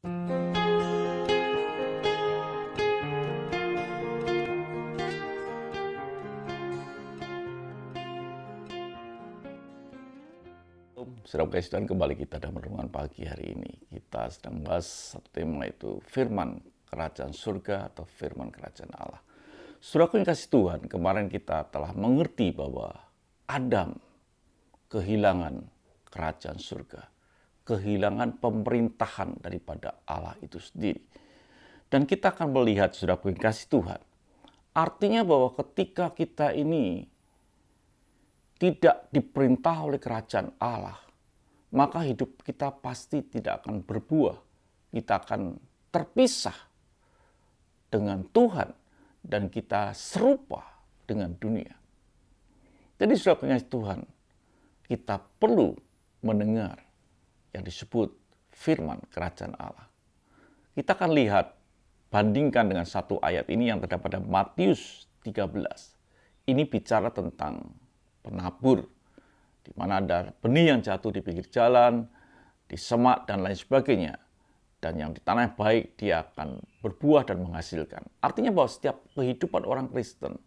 Saudara kasih Tuhan, kembali kita dalam renungan pagi hari ini. Kita sedang bahas satu tema, yaitu firman kerajaan surga atau firman kerajaan Allah. Saudaraku yang kasih Tuhan, kemarin kita telah mengerti bahwa Adam kehilangan kerajaan surga, kehilangan pemerintahan daripada Allah itu sendiri. Dan kita akan melihat, saudaraku yang kasih Tuhan, artinya bahwa ketika kita ini tidak diperintah oleh kerajaan Allah, maka hidup kita pasti tidak akan berbuah. Kita akan terpisah dengan Tuhan dan kita serupa dengan dunia. Jadi saudara pengasih Tuhan, kita perlu mendengar yang disebut firman kerajaan Allah. Kita akan lihat, bandingkan dengan satu ayat ini yang terdapat pada Matius 13. Ini bicara tentang penabur, di mana ada benih yang jatuh di pinggir jalan, di semak dan lain sebagainya. Dan yang di tanah yang baik dia akan berbuah dan menghasilkan. Artinya bahwa setiap kehidupan orang Kristen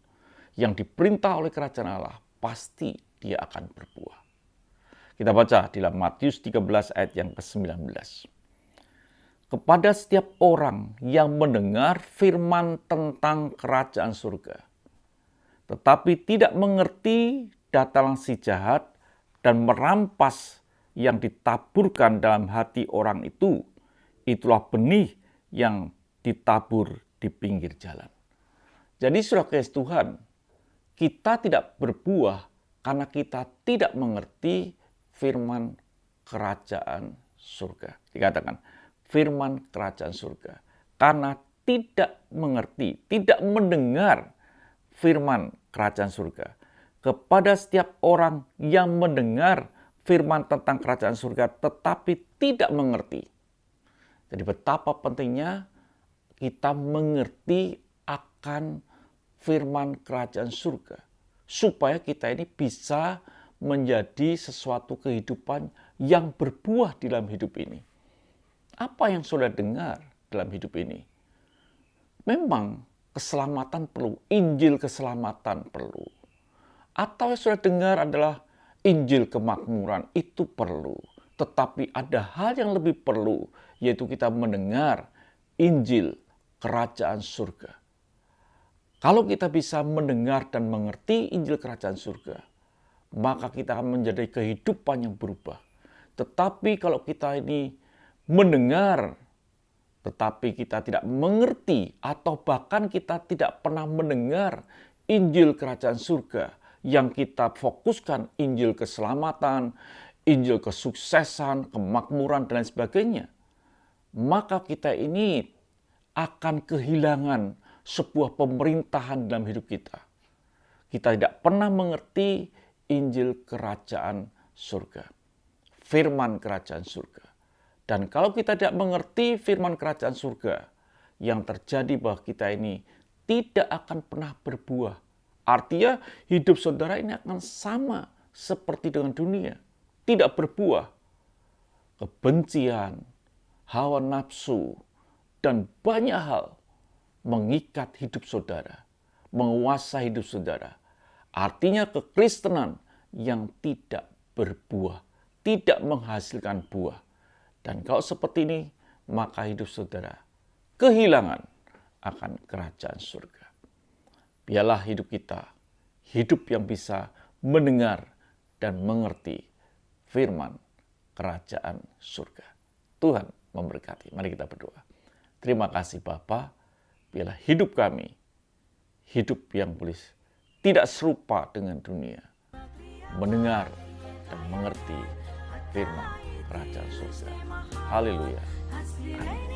yang diperintah oleh kerajaan Allah, pasti dia akan berbuah. Kita baca di dalam Matius 13 ayat yang ke-19. Kepada setiap orang yang mendengar firman tentang kerajaan surga, tetapi tidak mengerti, datanglah si jahat dan merampas yang ditaburkan dalam hati orang itu. Itulah benih yang ditabur di pinggir jalan. Jadi saudara kasih Tuhan, kita tidak berbuah karena kita tidak mengerti firman kerajaan surga. Dikatakan firman kerajaan surga. Karena tidak mengerti, tidak mendengar firman kerajaan surga. Kepada setiap orang yang mendengar firman tentang kerajaan surga tetapi tidak mengerti. Jadi betapa pentingnya kita mengerti akan firman kerajaan surga, supaya kita ini bisa menjadi sesuatu kehidupan yang berbuah di dalam hidup ini. Apa yang saudara dengar dalam hidup ini? Memang keselamatan perlu, Injil keselamatan perlu. Atau yang sudah dengar adalah Injil kemakmuran, itu perlu. Tetapi ada hal yang lebih perlu, yaitu kita mendengar Injil kerajaan surga. Kalau kita bisa mendengar dan mengerti Injil kerajaan surga, maka kita akan menjadi kehidupan yang berubah. Tetapi kalau kita ini mendengar, tetapi kita tidak mengerti, atau bahkan kita tidak pernah mendengar Injil kerajaan surga, yang kita fokuskan Injil keselamatan, Injil kesuksesan, kemakmuran, dan lain sebagainya, maka kita ini akan kehilangan sebuah pemerintahan dalam hidup kita. Kita tidak pernah mengerti Injil kerajaan surga, firman kerajaan surga. Dan kalau kita tidak mengerti firman kerajaan surga, yang terjadi bahwa kita ini tidak akan pernah berbuah. Artinya hidup saudara ini akan sama seperti dengan dunia. Tidak berbuah. Kebencian, hawa nafsu, dan banyak hal mengikat hidup saudara, menguasai hidup saudara. Artinya kekristenan yang tidak berbuah, tidak menghasilkan buah. Dan kalau seperti ini, maka hidup saudara kehilangan akan kerajaan surga. Biarlah hidup kita, hidup yang bisa mendengar dan mengerti firman kerajaan surga. Tuhan memberkati. Mari kita berdoa. Terima kasih Bapa, biarlah hidup kami, hidup yang boleh tidak serupa dengan dunia. Mendengar dan mengerti firman kerajaan surga. Haleluya. Amin.